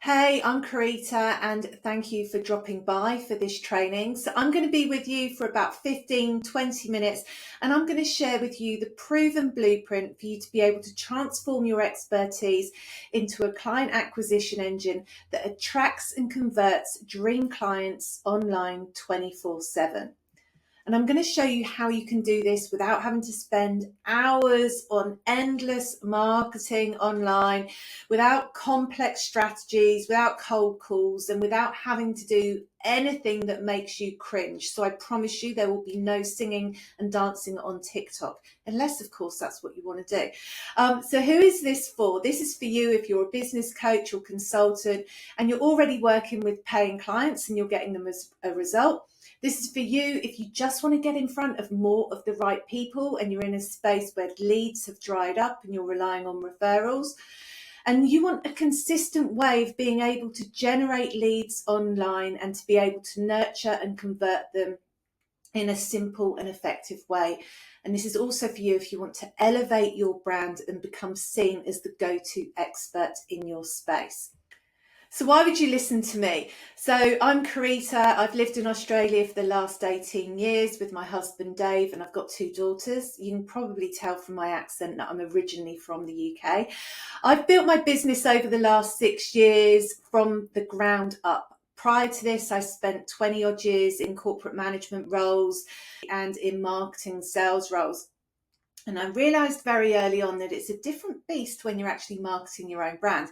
Hey, I'm Karita and thank you for dropping by for this training. So I'm going to be with you for about 15-20 minutes and I'm going to share with you the proven blueprint for you to be able to transform your expertise into a client acquisition engine that attracts and converts dream clients online 24/7. And I'm going to show you how you can do this without having to spend hours on endless marketing online, without complex strategies, without cold calls, and without having to do anything that makes you cringe. So I promise you there will be no singing and dancing on TikTok, unless of course that's what you want to do. So who is this for? This is for you if you're a business coach or consultant and you're already working with paying clients and you're getting them as a result. This is for you if you just want to get in front of more of the right people and you're in a space where leads have dried up and you're relying on referrals. And you want a consistent way of being able to generate leads online and to be able to nurture and convert them in a simple and effective way. And this is also for you if you want to elevate your brand and become seen as the go-to expert in your space. So why would you listen to me? So I'm Karita. I've lived in Australia for the last 18 years with my husband Dave, and I've got two daughters. You can probably tell from my accent that I'm originally from the UK. I've built my business over the last 6 years from the ground up. Prior to this, I spent 20 odd years in corporate management roles and in marketing sales roles. And I realized very early on that it's a different beast when you're actually marketing your own brand.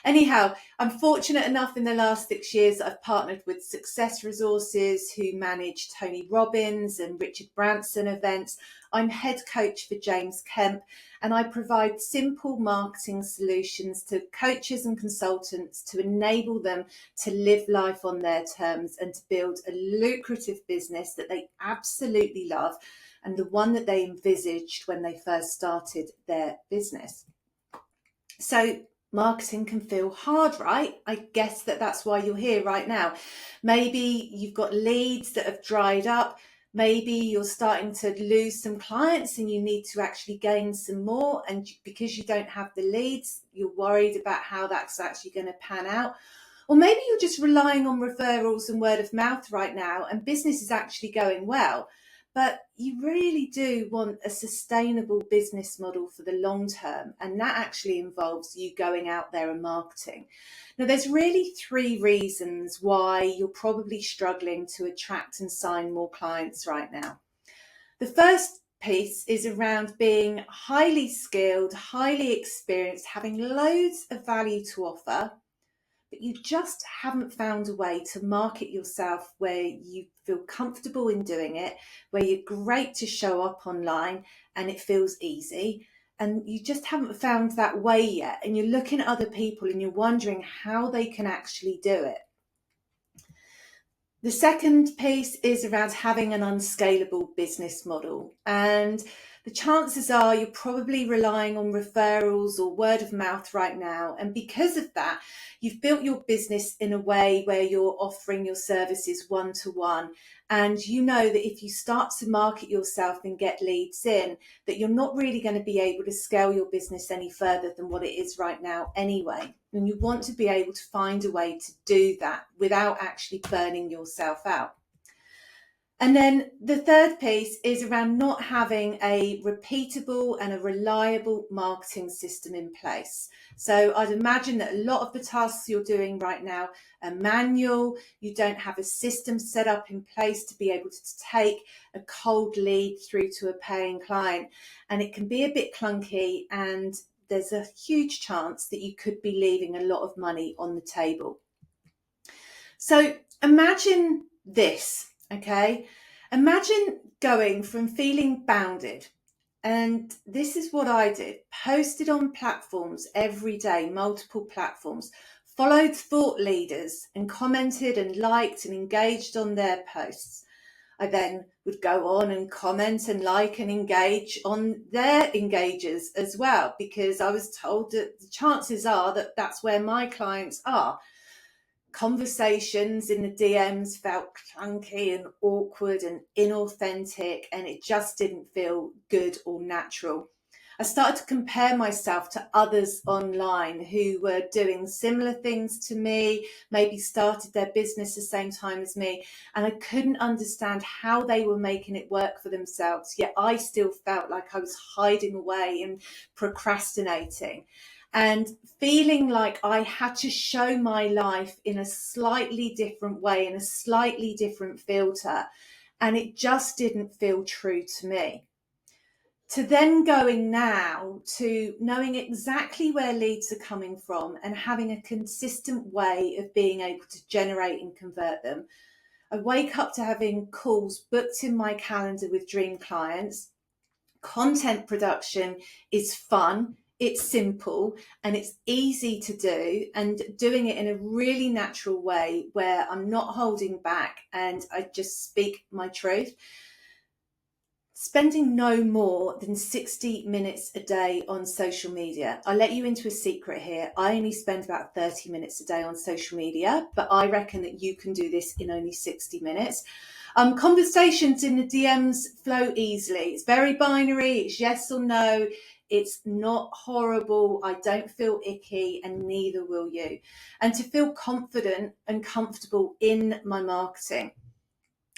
Anyhow, I'm fortunate enough in the last 6 years that I've partnered with Success Resources, who manage Tony Robbins and Richard Branson events. I'm head coach for James Kemp, and I provide simple marketing solutions to coaches and consultants to enable them to live life on their terms and to build a lucrative business that they absolutely love and the one that they envisaged when they first started their business. So marketing can feel hard, right? I guess that's why you're here right now. Maybe you've got leads that have dried up. Maybe you're starting to lose some clients and you need to actually gain some more. And because you don't have the leads, you're worried about how that's actually going to pan out. Or maybe you're just relying on referrals and word of mouth right now and business is actually going well. But you really do want a sustainable business model for the long term, and that actually involves you going out there and marketing. Now, there's really 3 reasons why you're probably struggling to attract and sign more clients right now. The first piece is around being highly skilled, highly experienced, having loads of value to offer, but you just haven't found a way to market yourself where you feel comfortable in doing it, where you're great to show up online and it feels easy. And you just haven't found that way yet. And you're looking at other people and you're wondering how they can actually do it. The second piece is around having an unscalable business model. And the chances are you're probably relying on referrals or word of mouth right now. And because of that, you've built your business in a way where you're offering your services one-to-one. And you know that if you start to market yourself and get leads in, that you're not really going to be able to scale your business any further than what it is right now anyway. And you want to be able to find a way to do that without actually burning yourself out. And then the third piece is around not having a repeatable and a reliable marketing system in place. So I'd imagine that a lot of the tasks you're doing right now are manual. You don't have a system set up in place to be able to take a cold lead through to a paying client. And it can be a bit clunky, and there's a huge chance that you could be leaving a lot of money on the table. So imagine this. Okay, imagine going from feeling bounded, and this is what I did, posted on platforms every day, multiple platforms, followed thought leaders and commented and liked and engaged on their posts. I then would go on and comment and like and engage on their engagers as well, because I was told that the chances are that that's where my clients are. Conversations in the DMs felt clunky and awkward and inauthentic, and it just didn't feel good or natural. I started to compare myself to others online who were doing similar things to me, maybe started their business the same time as me, and I couldn't understand how they were making it work for themselves, yet I still felt like I was hiding away and procrastinating and feeling like I had to show my life in a slightly different way, in a slightly different filter, and it just didn't feel true to me. To then going now to knowing exactly where leads are coming from and having a consistent way of being able to generate and convert them. I wake up to having calls booked in my calendar with dream clients. Content production is fun, it's simple, and it's easy to do, and doing it in a really natural way where I'm not holding back and I just speak my truth. Spending no more than 60 minutes a day on social media. I'll let you into a secret here. I only spend about 30 minutes a day on social media, but I reckon that you can do this in only 60 minutes. Conversations in the DMs flow easily. It's very binary. It's yes or no. It's not horrible. I don't feel icky, and neither will you. And to feel confident and comfortable in my marketing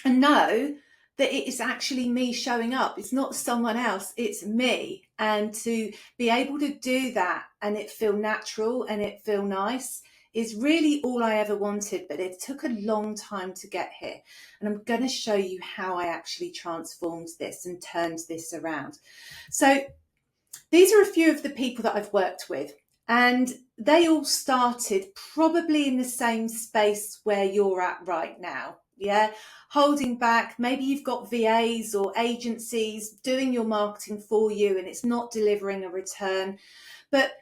and know that it is actually me showing up. It's not someone else, it's me. And to be able to do that and it feel natural and it feel nice is really all I ever wanted, but it took a long time to get here. And I'm going to show you how I actually transformed this and turned this around. So these are a few of the people that I've worked with, and they all started probably in the same space where you're at right now. Yeah, holding back. Maybe you've got VAs or agencies doing your marketing for you and it's not delivering a return. But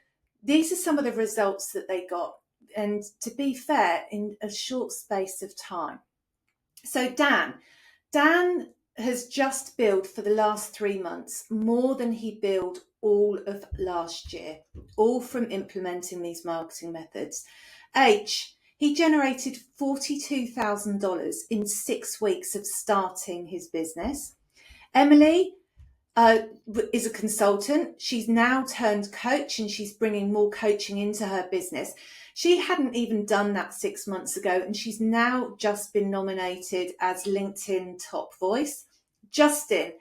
these are some of the results that they got. And to be fair, in a short space of time. So Dan has just billed for the last 3 months more than he billed all of last year, all from implementing these marketing methods. He generated $42,000 in 6 weeks of starting his business. Emily is a consultant. She's now turned coach and she's bringing more coaching into her business. She hadn't even done that 6 months ago, and she's now just been nominated as LinkedIn Top Voice. Justin,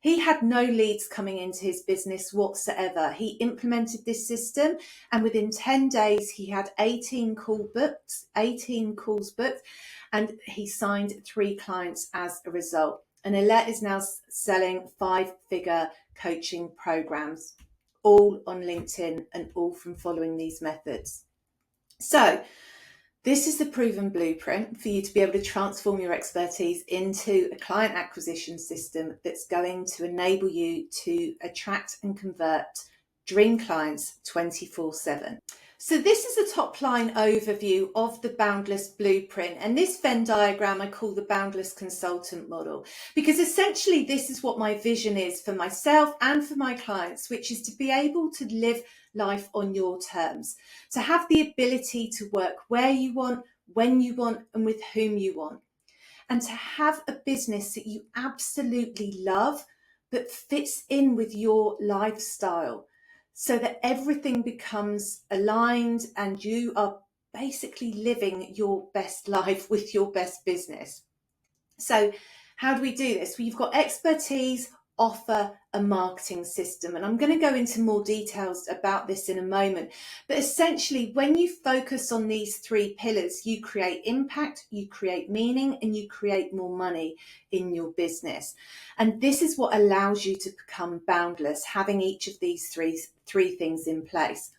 he had no leads coming into his business whatsoever. He implemented this system, and within 10 days, he had 18 calls booked, and he signed 3 clients as a result. And Alette is now selling 5-figure coaching programs, all on LinkedIn and all from following these methods. So this is the proven blueprint for you to be able to transform your expertise into a client acquisition system that's going to enable you to attract and convert dream clients 24/7. So this is a top line overview of the Boundless Blueprint, and this Venn diagram I call the Boundless Consultant Model, because essentially this is what my vision is for myself and for my clients, which is to be able to live life on your terms, to have the ability to work where you want, when you want, and with whom you want, and to have a business that you absolutely love that fits in with your lifestyle, so that everything becomes aligned and you are basically living your best life with your best business. So how do we do this? Well, you've got expertise, offer, a marketing system. And I'm going to go into more details about this in a moment. But essentially, when you focus on these 3 pillars, you create impact, you create meaning, and you create more money in your business. And this is what allows you to become boundless, having each of these three things in place.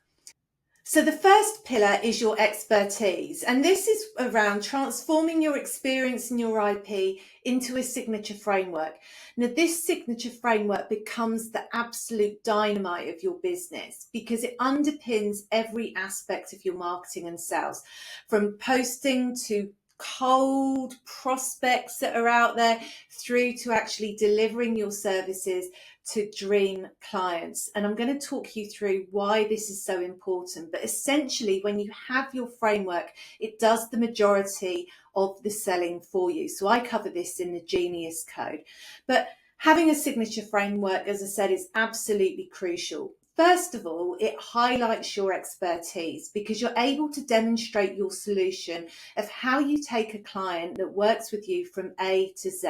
So the first pillar is your expertise, and this is around transforming your experience and your IP into a signature framework. Now, this signature framework becomes the absolute dynamite of your business because it underpins every aspect of your marketing and sales, from posting to cold prospects that are out there through to actually delivering your services to dream clients. And I'm going to talk you through why this is so important. But essentially, when you have your framework, it does the majority of the selling for you. So I cover this in the Genius Code. But Having a signature framework, as I said, is absolutely crucial. First of all, it highlights your expertise because you're able to demonstrate your solution of how you take a client that works with you from A to Z.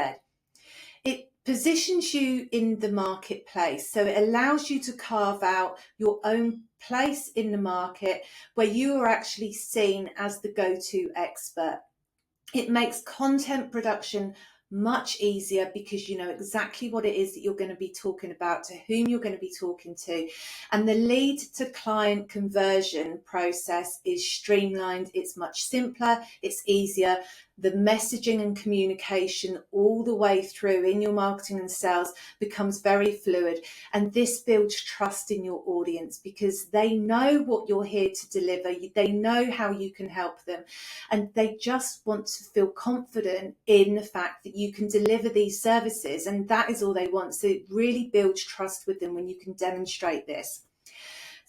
It positions you in the marketplace, so it allows you to carve out your own place in the market where you are actually seen as the go-to expert. It makes content production much easier because you know exactly what it is that you're going to be talking about, to whom you're going to be talking to, and the lead to client conversion process is streamlined. It's much simpler, it's easier. The messaging and communication all the way through in your marketing and sales becomes very fluid, and this builds trust in your audience because they know what you're here to deliver, they know how you can help them, and they just want to feel confident in the fact that you can deliver these services, and that is all they want. So it really builds trust with them when you can demonstrate this.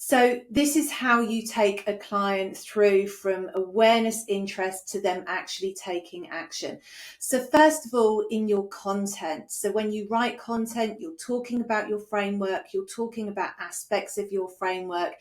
So this is how you take a client through from awareness, interest to them actually taking action. So first of all, in your content. So when you write content, you're talking about your framework, you're talking about aspects of your framework,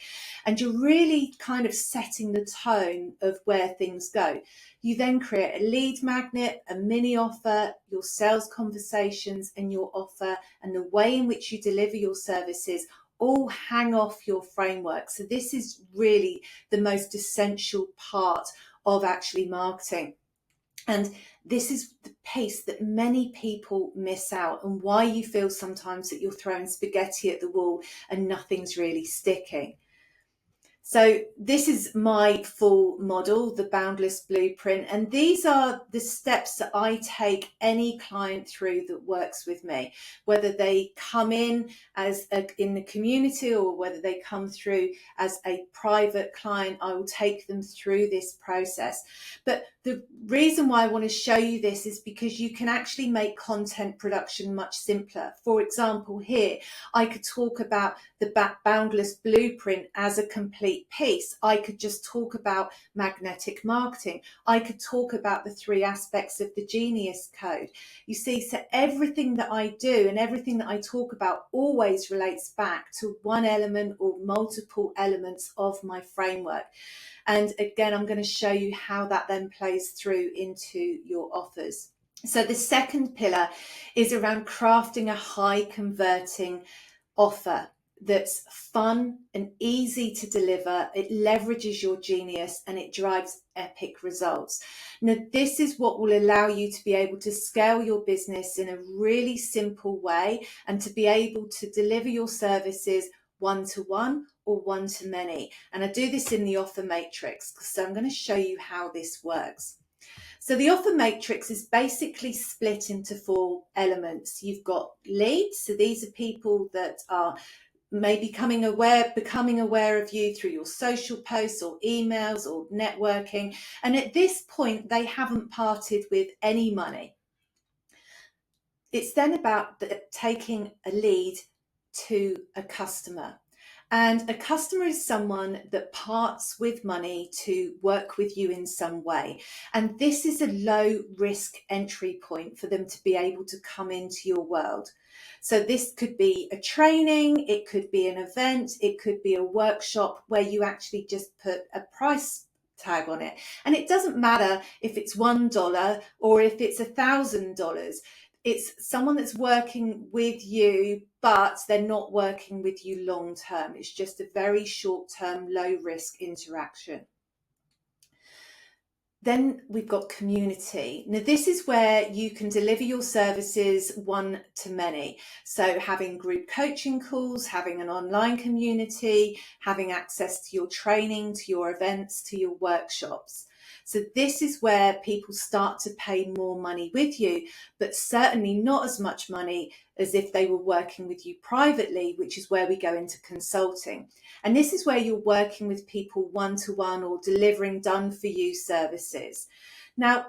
and you're really kind of setting the tone of where things go. You then create a lead magnet, a mini offer, your sales conversations and your offer, and the way in which you deliver your services all hang off your framework. So this is really the most essential part of actually marketing. And this is the piece that many people miss out, and why you feel sometimes that you're throwing spaghetti at the wall and nothing's really sticking. So this is my full model, the Boundless Blueprint, and these are the steps that I take any client through that works with me, whether they come in in the community or whether they come through as a private client. I will take them through this process. But the reason why I want to show you this is because you can actually make content production much simpler. For example, here I could talk about the Boundless Blueprint as a complete piece. I could just talk about magnetic marketing. I could talk about the 3 aspects of the Genius Code. You see, so everything that I do and everything that I talk about always relates back to one element or multiple elements of my framework. And again, I'm going to show you how that then plays through into your offers. So the second pillar is around crafting a high converting offer that's fun and easy to deliver. It leverages your genius and it drives epic results. Now, this is what will allow you to be able to scale your business in a really simple way and to be able to deliver your services one-to-one or one-to-many. And I do this in the offer matrix, so I'm going to show you how this works. So the offer matrix is basically split into 4 elements. You've got leads. So these are people that are maybe becoming aware of you through your social posts or emails or networking. And at this point, they haven't parted with any money. It's then about taking a lead to a customer. And a customer is someone that parts with money to work with you in some way. And this is a low risk entry point for them to be able to come into your world. So this could be a training, it could be an event, it could be a workshop where you actually just put a price tag on it. And it doesn't matter if it's $1 or if it's $1,000. It's someone that's working with you, but they're not working with you long term. It's just a very short term, low risk interaction. Then we've got community. Now, this is where you can deliver your services one to many. So having group coaching calls, having an online community, having access to your training, to your events, to your workshops. So this is where people start to pay more money with you, but certainly not as much money as if they were working with you privately, which is where we go into consulting. And this is where you're working with people one-to-one or delivering done-for-you services. Now,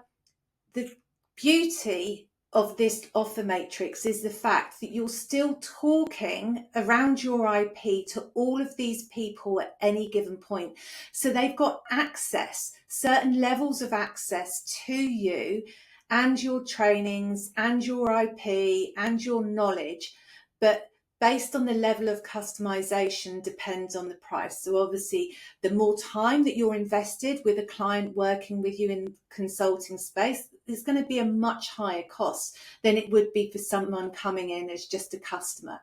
the beauty of this offer matrix is the fact that you're still talking around your IP to all of these people at any given point. So they've got access, certain levels of access to you, and your trainings and your IP and your knowledge, but based on the level of customization depends on the price. So obviously, the more time that you're invested with a client working with you in consulting space, is going to be a much higher cost than it would be for someone coming in as just a customer.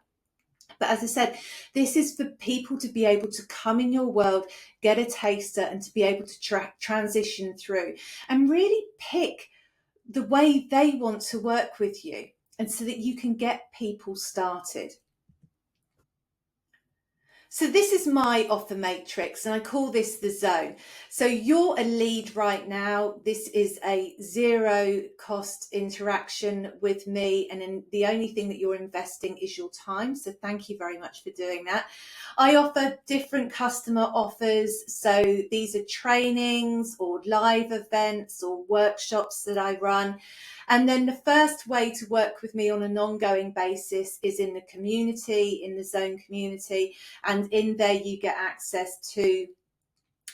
But as I said, this is for people to be able to come in your world, get a taster, and to be able to transition through and really pick the way they want to work with you, and so that you can get people started. So this is my offer matrix, and I call this the zone. So you're a lead right now. This is a zero cost interaction with me, and then the only thing that you're investing is your time. So thank you very much for doing that. I offer different customer offers. So these are trainings or live events or workshops that I run. And then the first way to work with me on an ongoing basis is in the community, in the Zone community. And in there, you get access to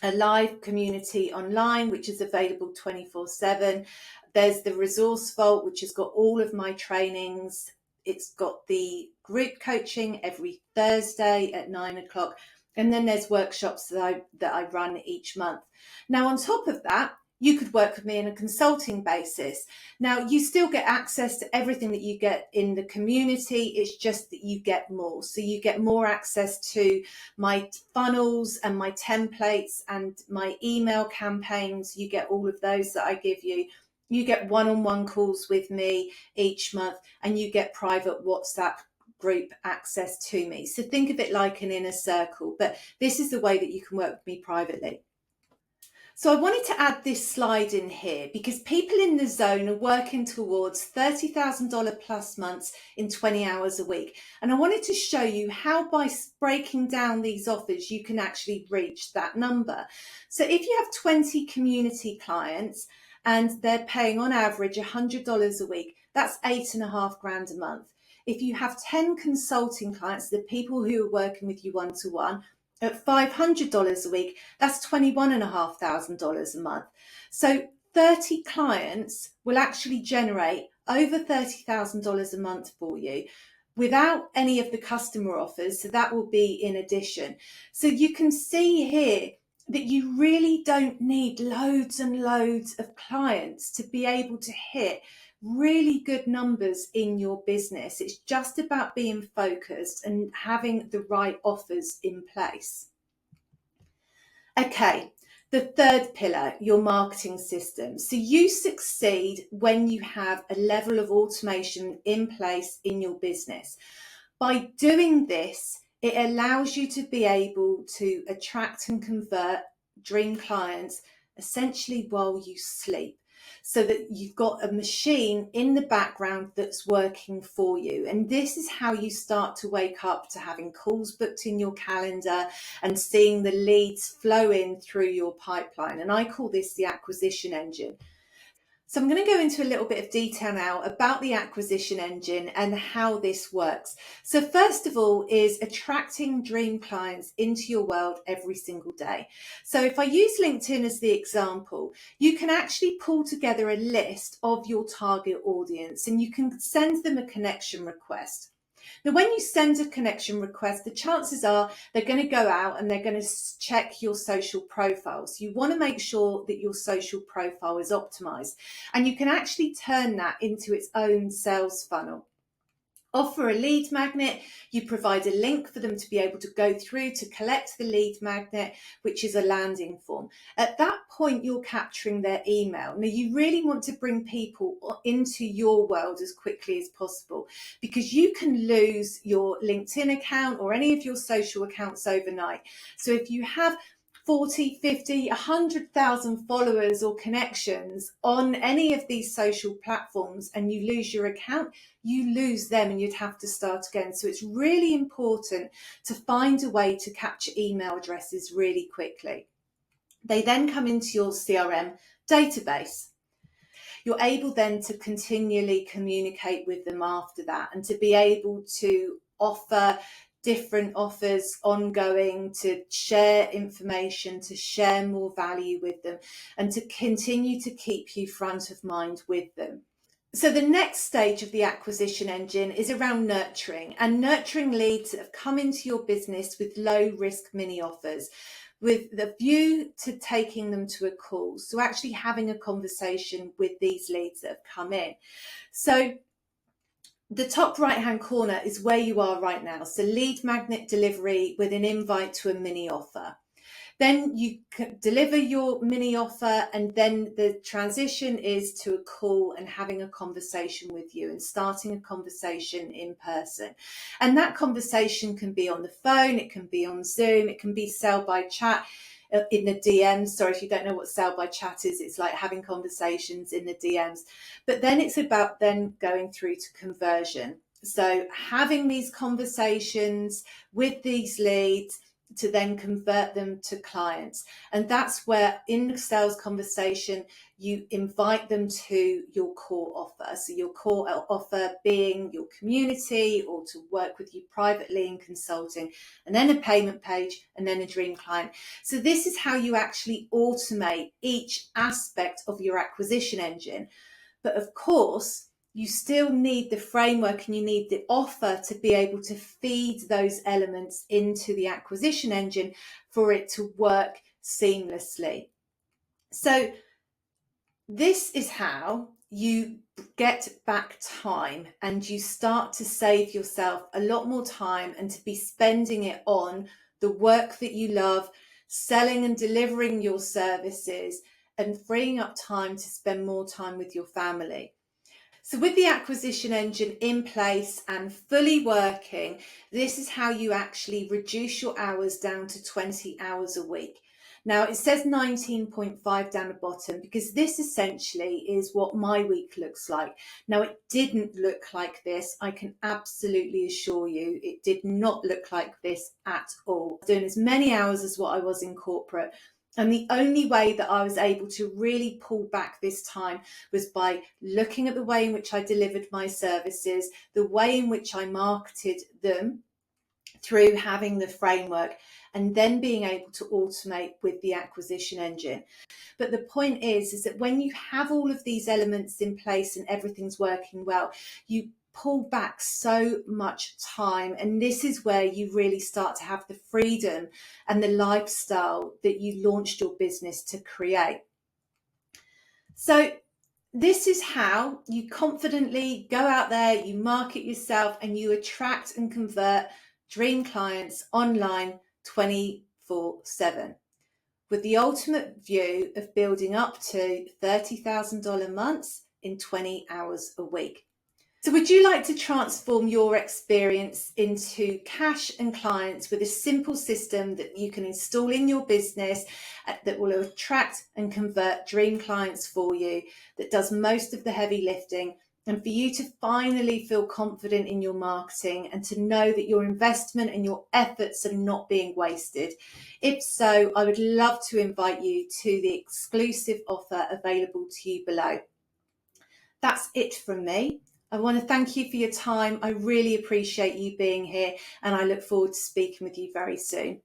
a live community online, which is available 24/7. There's the resource vault, which has got all of my trainings. It's got the group coaching every Thursday at 9 o'clock. And then there's workshops that I run each month. Now, on top of that, you could work with me on a consulting basis. Now, you still get access to everything that you get in the community. It's just that you get more. So you get more access to my funnels and my templates and my email campaigns. You get all of those that I give you. You get one-on-one calls with me each month, and you get private WhatsApp group access to me. So think of it like an inner circle, but this is the way that you can work with me privately. So I wanted to add this slide in here because people in the zone are working towards $30,000 plus months in 20 hours a week. And I wanted to show you how by breaking down these offers, you can actually reach that number. So if you have 20 community clients and they're paying on average $100 a week, that's $8,500 a month. If you have 10 consulting clients, the people who are working with you one-to-one, at $500 a week, that's $21,500 a month. So 30 clients will actually generate over $30,000 a month for you without any of the customer offers. So that will be in addition. So you can see here that you really don't need loads and loads of clients to be able to hit really good numbers in your business. It's just about being focused and having the right offers in place. Okay, the third pillar, your marketing system. So you succeed when you have a level of automation in place in your business. By doing this, it allows you to be able to attract and convert dream clients essentially while you sleep, so that you've got a machine in the background that's working for you. And this is how you start to wake up to having calls booked in your calendar and seeing the leads flow in through your pipeline. And I call this the acquisition engine. So I'm going to go into a little bit of detail now about the acquisition engine and how this works. So first of all is attracting dream clients into your world every single day. So if I use LinkedIn as the example, you can actually pull together a list of your target audience and you can send them a connection request. Now, when you send a connection request, the chances are they're going to go out and they're going to check your social profile. So you want to make sure that your social profile is optimized, and you can actually turn that into its own sales funnel. Offer a lead magnet, you provide a link for them to be able to go through to collect the lead magnet, which is a landing form. At that point, you're capturing their email. Now, you really want to bring people into your world as quickly as possible, because you can lose your LinkedIn account or any of your social accounts overnight. So if you have 40, 50, 100,000 followers or connections on any of these social platforms and you lose your account, you lose them and you'd have to start again. So it's really important to find a way to capture email addresses really quickly. They then come into your CRM database. You're able then to continually communicate with them after that and to be able to offer different offers ongoing, to share information, to share more value with them, and to continue to keep you front of mind with them. So the next stage of the acquisition engine is around nurturing, and nurturing leads that have come into your business with low risk mini offers, with the view to taking them to a call. So actually having a conversation with these leads that have come in. So the top right hand corner is where you are right now. So lead magnet delivery with an invite to a mini offer. Then you deliver your mini offer, and then the transition is to a call and having a conversation with you and starting a conversation in person. And that conversation can be on the phone, it can be on Zoom, it can be sell by chat in the DMs. Sorry, if you don't know what sell by chat is, it's like having conversations in the DMs. But then it's about then going through to conversion. So having these conversations with these leads to then convert them to clients. And that's where in the sales conversation, you invite them to your core offer. So your core offer being your community, or to work with you privately in consulting, and then a payment page, and then a dream client. So this is how you actually automate each aspect of your acquisition engine. But of course, you still need the framework and you need the offer to be able to feed those elements into the acquisition engine for it to work seamlessly. So this is how you get back time, and you start to save yourself a lot more time and to be spending it on the work that you love, selling and delivering your services, and freeing up time to spend more time with your family. So with the acquisition engine in place and fully working, this is how you actually reduce your hours down to 20 hours a week. Now it says 19.5 down the bottom because this essentially is what my week looks like. Now it didn't look like this. I can absolutely assure you it did not look like this at all. Doing as many hours as what I was in corporate. And the only way that I was able to really pull back this time was by looking at the way in which I delivered my services, the way in which I marketed them through having the framework, and then being able to automate with the acquisition engine. But the point is that when you have all of these elements in place and everything's working well, you pull back so much time, and this is where you really start to have the freedom and the lifestyle that you launched your business to create. So this is how you confidently go out there, you market yourself, and you attract and convert dream clients online 24/7 with the ultimate view of building up to $30,000 months in 20 hours a week. So would you like to transform your experience into cash and clients with a simple system that you can install in your business that will attract and convert dream clients for you, that does most of the heavy lifting, and for you to finally feel confident in your marketing and to know that your investment and your efforts are not being wasted? If so, I would love to invite you to the exclusive offer available to you below. That's it from me. I want to thank you for your time. I really appreciate you being here, and I look forward to speaking with you very soon.